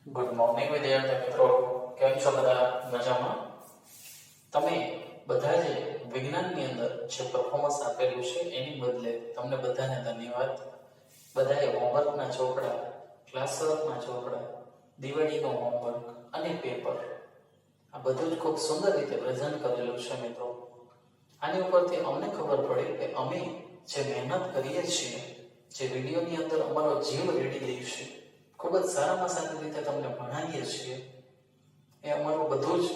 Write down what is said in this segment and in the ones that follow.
Good morning વિદ્યાર્થી મિત્રો, કેમ છો બધા? મજામાં? તમે બધા જે વિજ્ઞાનની અંદર જે પરફોર્મન્સ આપેલું છે એની બદલે તમને બધાને ધન્યવાદ. બધાએ હોમવર્કના ચોપડા, ક્લાસવર્કના ચોપડા, દિવાળીનો હોમવર્ક અને પેપર આ બધું જ ખૂબ સુંદર રીતે પ્રેઝન્ટ કરેલું છે મિત્રો. આની ઉપરથી અમને ખબર પડી કે અમે જે મહેનત કરીએ છીએ, જે વિડીયોની અંદર અમારો જીવ રેડી દઈએ છીએ, ખૂબ જ સારામાં સારી રીતે તમને ભણાવીએ છીએ, એ અમારું બધું જ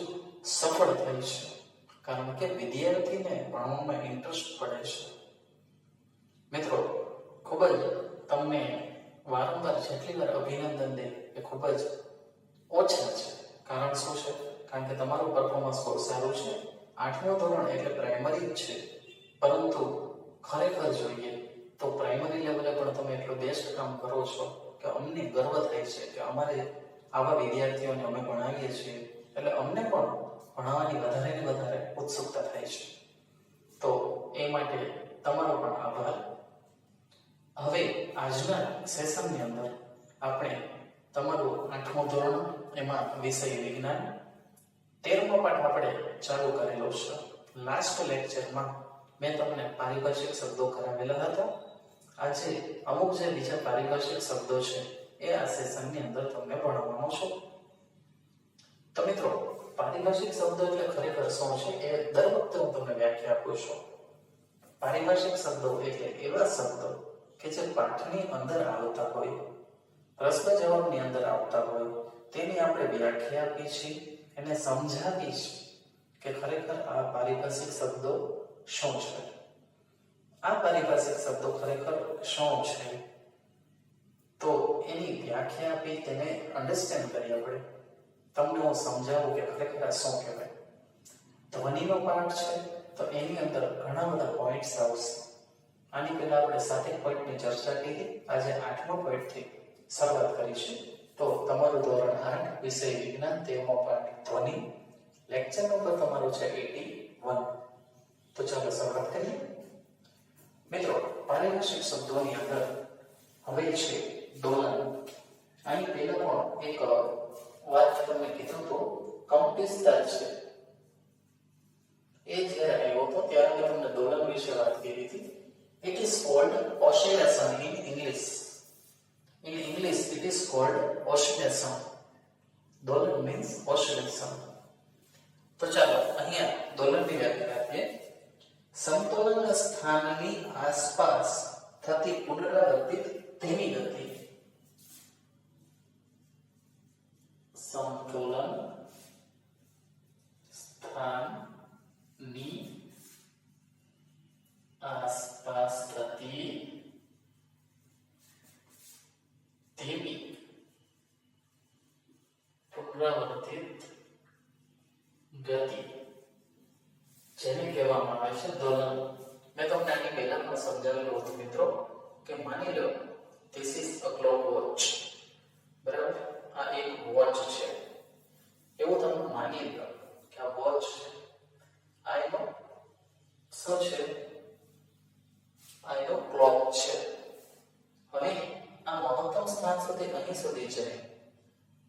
સફળ થાય છે. કારણ કે વિદ્યાર્થીને ભણવામાં ઇન્ટરેસ્ટ પડે છે. મિત્રો, ખૂબ જ તમને વારંવાર જેટલી વાર અભિનંદન દે એ ખૂબ જ ઓછા છે. કારણ શું છે? કારણ કે તમારું પરફોર્મન્સ બહુ સારું છે. 8મું ધોરણ એટલે પ્રાઇમરી જ છે, પરંતુ ખરેખર જોઈએ તો પ્રાઇમરી લેવલે પણ તમે એટલું બેસ્ટ કામ કરો છો કે અમને ગર્વ થાય છે કે અમારે આવા વિદ્યાર્થીઓને અમે ભણાવીએ છીએ, એટલે અમને પણ ભણાવવાની વધારે ને વધારે ઉત્સુકતા થાય છે. તો એ માટે તમારો પણ આભાર. હવે આજના સેશનની અંદર આપણે તમારું 8મું ધોરણ એમાં વિષય વિજ્ઞાન 13મો પાઠ આપણે ચાલુ કરેલો છે. લાસ્ટ લેક્ચરમાં મેં તમને પારિભાષિક શબ્દો કરાવેલા હતા. આજે અમુક જે બીજા પારિભાષિક શબ્દો છે એ આ સેશનની અંદર તમને ભણવાનો છું. તો મિત્રો, પારિભાષિક શબ્દો એટલે ખરેખર શું છે એ દર વખતે હું તમને વ્યાખ્યા આપું છું. પારિભાષિક શબ્દો એટલે એવા શબ્દો કે જે પાઠની અંદર આવતા હોય, પ્રશ્ન જવાબની અંદર આવતા હોય, તેની આપણે વ્યાખ્યા આપી છે, એને સમજાવી છે કે ખરેખર આ પારિભાષિક શબ્દો શું છે. આ પારિભાષિક શબ્દો ખરેખર શું છે તો એની વ્યાખ્યા આપી, તેને અન્ડરસ્ટેન્ડ કરી આપણે. તમને હું સમજાવું કે ખરેખર આ શું કહેવાય. ધ્વનિનો પાઠ છે તો એની અંદર ઘણા બધા પોઈન્ટ્સ આવશે. આની પહેલા આપણે 7 પોઈન્ટની ચર્ચા કરી. આજે 8મા પોઈન્ટથી શરૂઆત કરીશું. તો તમારું ધોરણ 8 વિષય વિજ્ઞાન 13મો પાઠ ધ્વનિ, લેક્ચર નંબર તમારું છે 81. તો ચાલો શરૂઆત કરીએ. મિત્રો, પારિભાષિક શબ્દોની અંદર હવે છે દોલન. આની પહેલા પણ એક વાત તમને કીધું તો કંપિસ્તા છે. એ જ્યારે આવ્યો હતો ત્યારે મેં તમને દોલન વિશે વાત કરી હતી. It is called oscillation in English. In English, it is called oscillation. દોલન means oscillation. તો ચાલો અહીંયા દોલનની વ્યાખ્યા આપીએ. સમતોલન સ્થાનની આસપાસ થતી પુનરાવર્તિત ધીમી ગતિ. સમતોલન સ્થાનની આસપાસ થતી ધીમી પુનરાવર્તિત ગતિ, જેને કહેવામાં આવે છે દોલન. મેં તમને આની પહેલા પણ સમજાવેલું હતું મિત્રો કે માની લો this is a clock watch. બરાબર, આ એક વોચ છે એવું તમે માની લો કે આ વોચ છે. આ એનો શું છે? આ એનો ક્લોક છે. હવે આ મહત્તમ સ્થાન સુધી અહીં સુધી જાય,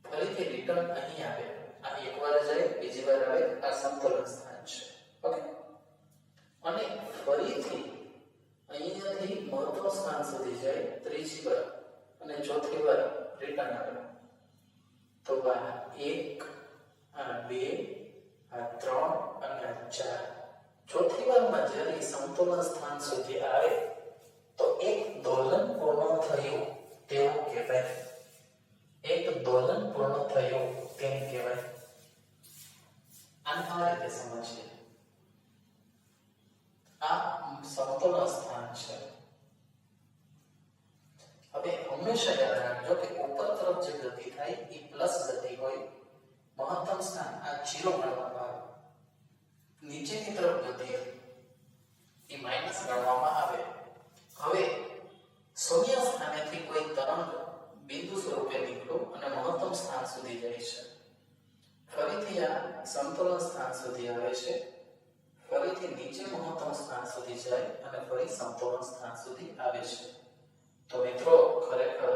ફરીથી રિટર્ન અહીં આવે. આ એકવાર જાય, બીજી વાર આવે. આ સમતોલન સ્થાન છે. ઓકે, અને ફરીથી અહીંયાથી મહત્તમ સ્થાન સુધી જાય, ત્રીજી વાર, અને ચોથી વાર રિટર્ન આવે. તો આ 1, આ 2, આ 3 અને આ 4. ચોથી વારમાં જ્યારે સમતોલન સ્થાન સુધી આવે તો એક દોલન પૂર્ણ થયું તેવું કહેવાય. એક દોલન પૂર્ણ થયું તેમ કહેવાય. આને આ રીતે સમજીએ. આ સમતોલન સ્થાન છે. હવે હંમેશા યાદ રાખજો કે ઉપર તરફ જે ગતિ થાય એ પ્લસ ગતિ હોય. મહત્તમ સ્થાન આ 0 ગણવામાં આવે. નીચેની તરફ ગતિ એ માઈનસ ગણવામાં આવે. હવે શૂન્ય સ્થાનેથી કોઈ તરંગ બિંદુ સ્વરૂપે નીકળ્યું અને મહત્તમ સ્થાન સુધી જાય છે. ફરીથી આ સમતોલન સ્થાન સુધી આવે છે, ફરીથી નીચે મહત્તમ સ્થાન સુધી જાય અને ફરી સમતોલન સ્થાન સુધી આવે છે. તો મિત્રો, ખરેખર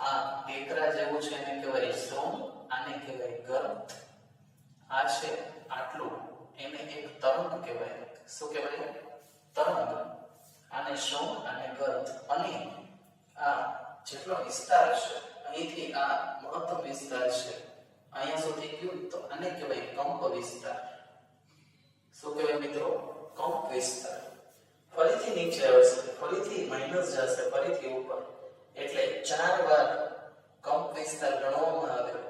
આ ટેકરા જેવું છે એને કહેવાય શ્રોમ, આને કહેવાય ગર્ત. આ છે આટલું, એને એક તરંગ કહેવાય. શું કહેવાય? તરંગ. આને શ્રોમ, આને ગર્ત. અને આ જેટલો વિસ્તાર છે અહીંથી આ મહત્તમ વિસ્તાર છે અહીંયા સુધી ગયું તો આને કહેવાય કંપ વિસ્તાર. શું કહેવાય મિત્રો? કંપ વિસ્તાર. ફરીથી નીચે આવશે, ફરીથી માઈનસ જશે, ફરીથી ઉપર, એટલે 4 વાર કંપ વિસ્તાર ગણવામાં આવે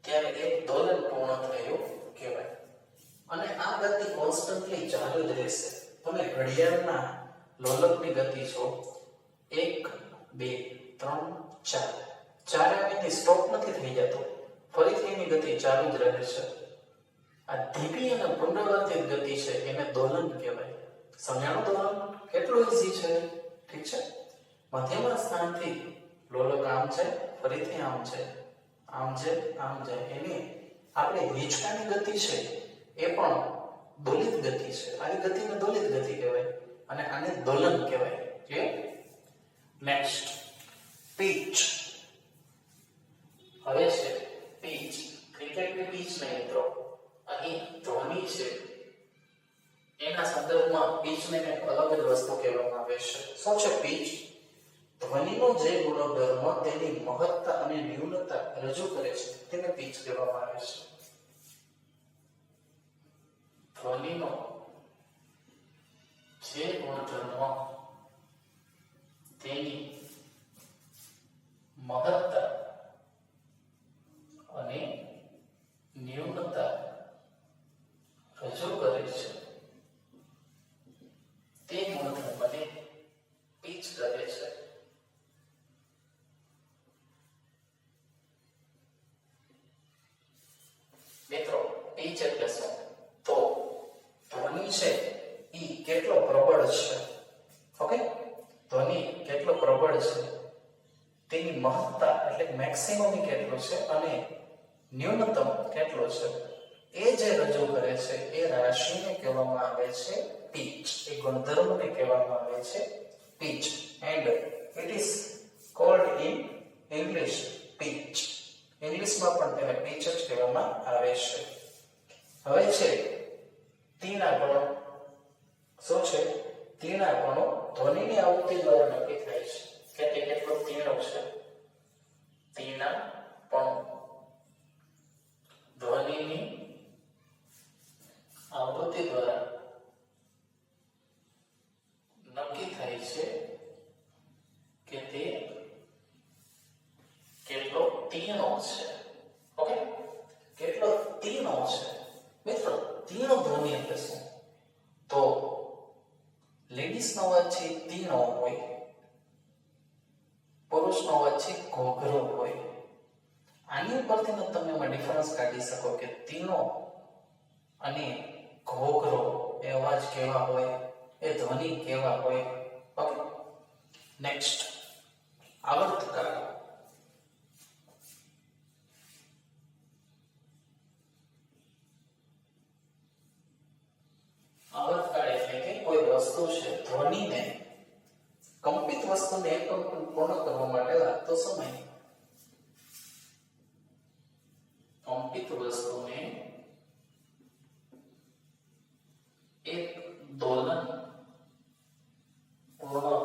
ત્યારે એક દોલન પૂર્ણ થયું કહેવાય. અને આ ગતિ કોન્સ્ટન્ટલી ચાલુ જ રહેશે. તમે ઘડિયાળના લોલકની ગતિ છો 1 2 3 4, ચારે મિનિટ સ્ટોપ નથી થઈ જતો, ફરીથી એની ગતિ ચાલુ જ રહે છે. આ ધીમી અને પુનરાવર્તિત ગતિ છે એને દોલન કહેવાય. સમજાણું દોલન? કેટલું ઈઝી છે. ઠીક છે. મધ્યમાં સ્થાનથી લોલક આમ છે, ફરીથી આમ છે, આમ છે, આમ છે. એની આપણે હિંચકાની ગતિ છે એ પણ દોલિત ગતિ છે. આવી ગતિને દોલિત ગતિ કહેવાય અને આને દોલન કહેવાય. ક્લિયર? Next, pitch. હવે છે પીચ. ક્રિકેટની પીચ નહીં મિત્રો, અહીં ધ્વનિ છે એના સંદર્ભમાં પીચને એક અલગ જ વસ્તુ કહેવામાં આવે છે. શું છે પીચ? ધ્વનિનો જે ગુણધર્મ તેની મહત્તા અને ન્યૂનતા રજૂ કરે છે તેને પીચ કહેવામાં આવે છે. ધ્વનિનો જે ગુણધર્મ તેની મહત્તા અને ન્યૂનતા રજૂ કરે છે તે ગુણધર્મને પીચ કહે છે. મિત્રો પીચ એટલે શું? તો ધ્વનિ છે ઈ કેટલો પ્રબળ છે. ઓકે, ધ્વનિ કેટલો પ્રબળ છે તેની મહત્તા એટલે મેક્સિમમ કેટલું છે અને ન્યૂનતમ કેટલો છે એ જે રજૂ કરે છે એ રાશિને કહેવામાં આવે છે પીચ. એ ગુણધર્મને કહેવામાં આવે છે pitch. And it is called in English pitch. ઇંગ્લિશમાં પણ તેને પીચ જ કહેવામાં આવે છે. હવે છે તીણાપણો. શું છે? તીણાપણો ધ્વનિની આવૃત્તિ દ્વારા નક્કી થાય છે કે તે કેટલો તીણો છે. તીણાપણો ધ્વનિની આવૃત્તિ દ્વારા નક્કી થાય છે કે તે કેટલો તીણો છે. ઓકે, કેટલો તીણો છે. મિત્રો તીણો ધ્વનિ એટલે શું? તો લેડીઝનો અવાજ છે તીણો હોય, પુરુષનો અવાજ છે ઘોઘરો હોય. આની ઉપરથી તમે એમાં ડિફરન્સ કાઢી શકો કે તીણો અને ઘોઘરો એ અવાજ કેવા હોય, એ ધ્વનિ કેવા હોય. Okay, next, આવર્તકાળ. આવર્તકાળ એટલે કે કોઈ વસ્તુ છે ધ્વનિને, કંપિત વસ્તુને એકંપન પૂર્ણ કરવા માટે લાગતો સમય. કંપિત વસ્તુને એક દોલન પૂર્ણ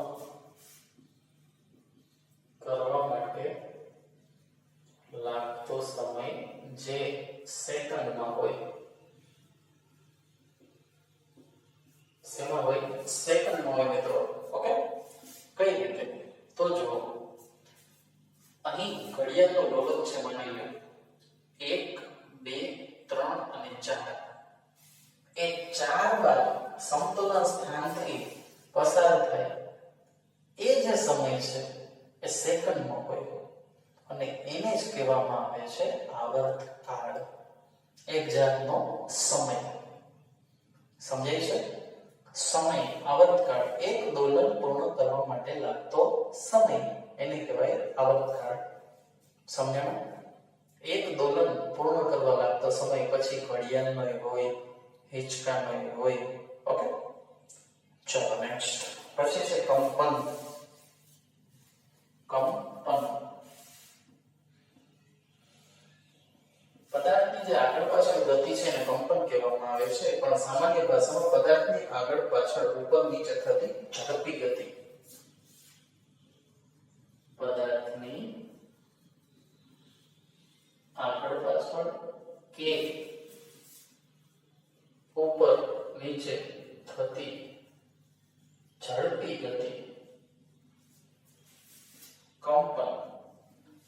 કરવા માટે લાગતો સમય જે સેકન્ડમાં હોય. શેમાં હોય? સેકન્ડમાં હોય મિત્રો. ઓકે, કઈ રીતે? તો જુઓ, અહીં ઘડિયાળનો લોલક છે માની લો 1 2 3 અને 4. એ 4 વાર સમતુલન સ્થાનથી પસાર થાય એ જે સમય છે એ સેકન્ડમાં હોય અને એને જ કહેવામાં આવે છે આવર્તકાળ. એક જાતનો સમય. સમજાય છે? સમય, આવર્તકાળ. એક દોલન પૂર્ણ કરવા માટે લાગતો સમય એને કહેવાય આવર્તકાળ. સમજાણું? એક દોલન પૂર્ણ કરવા લાગતો સમય પછી ઘડિયાળનો હોય, હિંચકાનો હોય. ઓકે, ચલો નેક્સ્ટ. પછી છે કંપન. કંપન જે આગળ પાછળ ગતિ છે એને કંપન કહેવામાં આવે છે, પણ સામાન્ય ભાષામાં પદાર્થની આગળ પાછળ ઉપર નીચે થતી ઝડપી ગતિ, પદાર્થની આગળ પાછળ કે ઉપર નીચે થતી ઝડપી ગતિ, કંપન.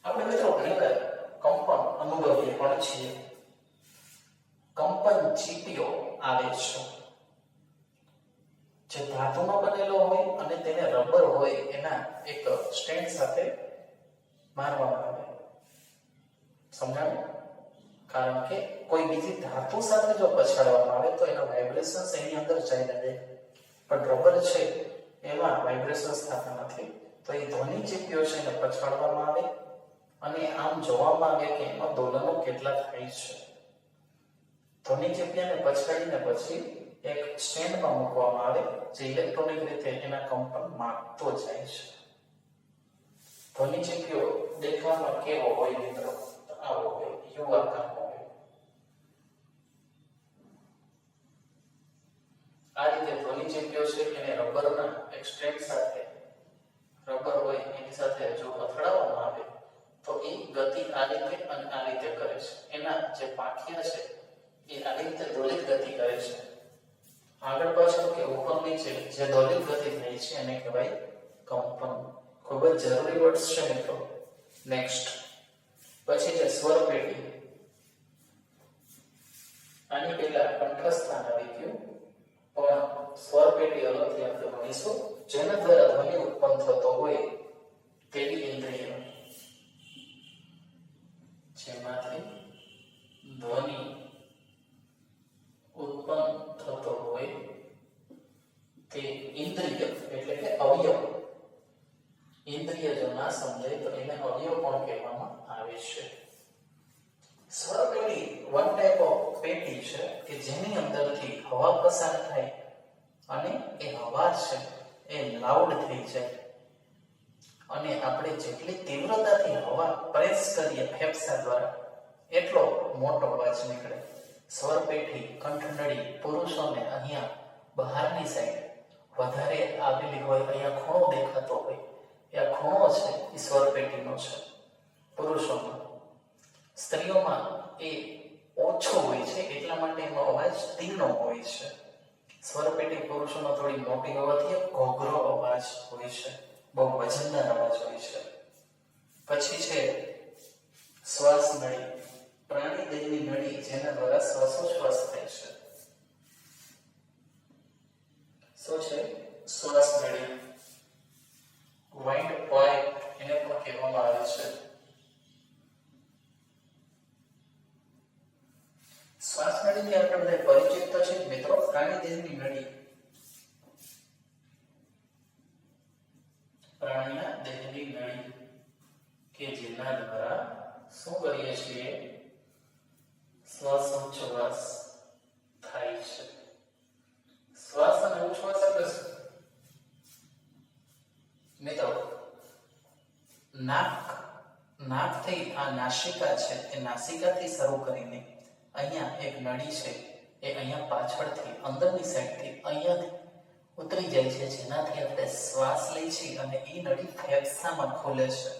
આપણે મિત્રો ઘણીવાર કંપન અનુભવીએ પણ છીએ. કંપન ચીપીઓ આવે છે જે ધાતુનો બનેલો હોય અને તેને રબર હોય એના એક સ્ટેન્ડ સાથે મારવામાં આવે. સમજાયું? કારણ કે કોઈ બીજી ધાતુ સાથે જો પછાડવામાં આવે તો એના વાઇબ્રેશન્સ એની અંદર ચાલ્યા જાય, પણ રબર છે એમાં વાઇબ્રેશન્સ થતા નથી. તો એ ધ્વનિ ચીપીઓ છે એને પછાડવામાં આવે અને આમ જોવામાં આવે કે એમાં દોલનો કેટલા થાય છે. ધ્વનિ ચીપિયાને પછાડીને પછી એક સ્ટેન્ડમાં મૂકવામાં આવે જે ઇલેક્ટ્રોનિક રીતે એના કંપન માપતો જાય છે. ધ્વનિ ચીપીઓ દેખવામાં કેવો હોય મિત્રો? આવો હોય, યુ આકારનો હોય. આ રીતે ધ્વનિ ચીપીઓ છે એને રબરના એક સ્ટેન્ડ સાથે, રબર હોય એની સાથે જો અથડાવવામાં આવે તો એ ગતિ આ રીતે અને આ રીતે કરે છે. એના જે પાંખિયા છે એ આવી રીતે દોલિત ગતિ કરે છે. આગળ પાછળ કે ઉપર નીચે જે દોલિત ગતિ થાય છે એને કહેવાય કંપન. ખૂબ જ જરૂરી વર્ડ્સ છે મિત્રો. નેક્સ્ટ પછી છે સ્વર પેટી. આની પહેલા કંઠસ્થાન આવી ગયું, પણ સ્વર પેટી અલગથી આપણે ભણીશું. જેના દ્વારા ધ્વનિ ઉત્પન્ન થતો હોય તેવી ઇન્દ્રિય, જેમાંથી ધ્વનિ ઉત્પન્ન થતો હોય તે ઇન્દ્રિય એટલે કે અવયવ. ઇન્દ્રિય જો ના સમજાય તો એને અવયવ પણ કહેવામાં આવે છે. સ્વર પેટી વન ટાઈપ ઓફ પેટી છે કે જેની અંદરથી હવા પસાર થાય અને એ હવા છે એ લાઉડ થઈ જાય અને આપણે જેટલી તીવ્રતાથી હવા પ્રેસ કરીએ ફેફસા દ્વારા એટલો મોટો અવાજ નીકળે. સ્વર પેટી કંઠનળી પુરુષોને અહીંયા બહારની સાઈડ વધારે આવેલી હોય, અહીંયા ખૂણો દેખાતો હોય, એ ખૂણો છે એ સ્વર પેટીનો છે પુરુષોમાં. સ્ત્રીઓમાં એ ઓછો હોય છે એટલા માટે એનો અવાજ તીક્ષ્ણ હોય છે. સ્વર પેટી પુરુષોમાં થોડી મોટી હોવાથી ઘોઘરો અવાજ હોય છે, બહુ વજનદાર અવાજ હોય છે. પછી છે શ્વાસ નળી. પ્રાણી દેહની નળી જેના દ્વારા શ્વાસોચ્છ્વાસ થાય છે. શું છે? શ્વાસ નળી. વાઇન્ડ પાઇપ એને પણ કહેવામાં આવે છે. શ્વાસ નળીથી આપણે બધા પરિચિત તો છે મિત્રો. પ્રાણી દેહની નળી, પ્રાણીના દેહની નળી કે જેના દ્વારા શું કરીએ છીએ? શ્વાસોચ્છ્વાસ થાય છે. શ્વાસ અને ઉચ્છ્વાસ એટલે શું મિત્રો? નાકથી આ નાસિકા છે એ નાસિકાથી શરૂ કરીને અહીંયા એક નળી છે એ અહીંયા પાછળથી અંદરની સાઈડથી અહીંયા ઉતરી જાય છે, જેનાથી આપણે શ્વાસ લઈએ છીએ અને એ નળી ફેફસામાં ખુલે છે.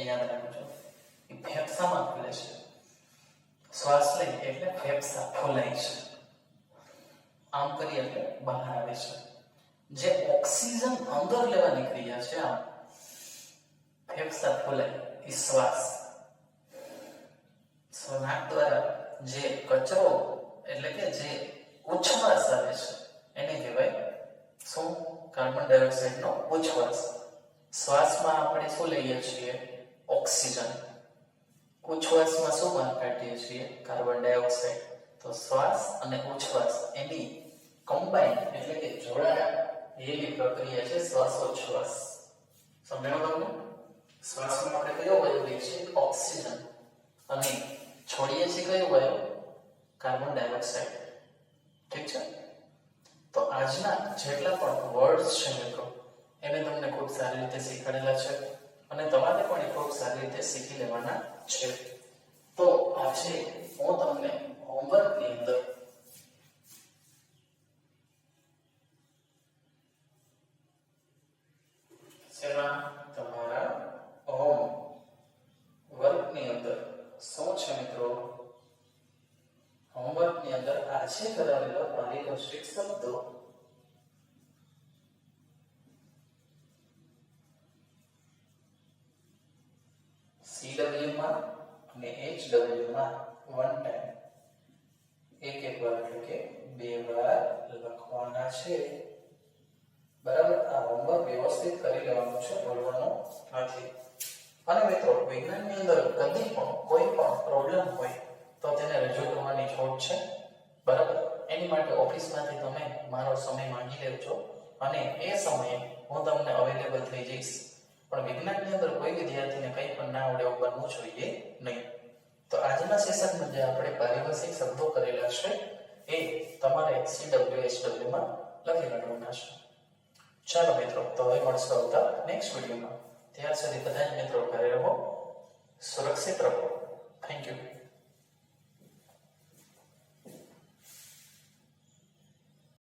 યાદ રાખજો, એ ફેફસામાં ખુલે છે. શ્વાસ લઈ એટલે ફેફસા ફૂલાય છે, આમ કરી એટલે બહાર આવે છે. જે ઓક્સિજન અંદર લેવાની ક્રિયા છે, આમ ફેફસા ફૂલાય એ શ્વાસ. નાક દ્વારા જે કચરો એટલે કે જે ઉચ્છ્વાસ આવે છે એને કહેવાય શું? કાર્બન ડાયોક્સાઇડ નો ઉચ્છ્વાસ. શ્વાસમાં આપણે શું લઈએ છીએ? ઓક્સિજન. ઉચ્છ્વાસમાં શું બહાર કાઢીએ છીએ? Carbon dioxide. તો શ્વાસ અને ઉચ્છ્વાસ એની કમ્બાઈન એટલે કે જોડાણ એની પ્રક્રિયા છે શ્વાસોચ્છ્વાસ. સમજાણું તમને? શ્વાસમાં આપણે કયો વાયુ લઈએ છીએ? ઓક્સિજન. અને છોડીએ છીએ કયો વાયુ? Carbon dioxide. ઠીક છે? તો આજના જેટલા પણ વર્ડ્સ છે મિત્રો એને તમને ખૂબ સારી રીતે શીખવાડેલા છે અને તમારે પણ એ ખૂબ સારી રીતે શીખી લેવાના છે. તો આજે હું તમને હોમવર્કની અંદર તમારા હોમવર્કની અંદર શું છે મિત્રો? હોમવર્કની અંદર આજે કરાવેલા પારિભાષિક શબ્દો CW માં અને HW માં વન ટાઈમ એક વાર એટલે કે બે વાર લખવાના છે. બરાબર, આ હોમવર્ક વ્યવસ્થિત કરી લેવાનું છે, બોલવાનું નથી. અને મિત્રો વિજ્ઞાનની અંદર કદી પણ કોઈ પણ પ્રોબ્લેમ હોય તો તેને રજૂ કરવાની છૂટ છે. બરાબર, એની માટે ઓફિસમાંથી તમે મારો સમય માંગી લેજો અને એ સમયે હું તમને અવેલેબલ થઈ જઈશ. પણ વિજ્ઞાનની અંદર કોઈ વિદ્યાર્થીને કંઈ પણ ના આવડે એવું બનવું જોઈએ નહીં. તો આજના સેશનમાં જે આપણે પારિભાષિક શબ્દો કરેલા છે એ તમારે CWHW માં લખી કાઢવાના છે. ચાલો મિત્રો, તો હવે મળશું આવતા નેક્સ્ટ વિડીયોમાં. ત્યાર સુધી બધા જ મિત્રો ઘરે રહો, સુરક્ષિત રહો. Thank you.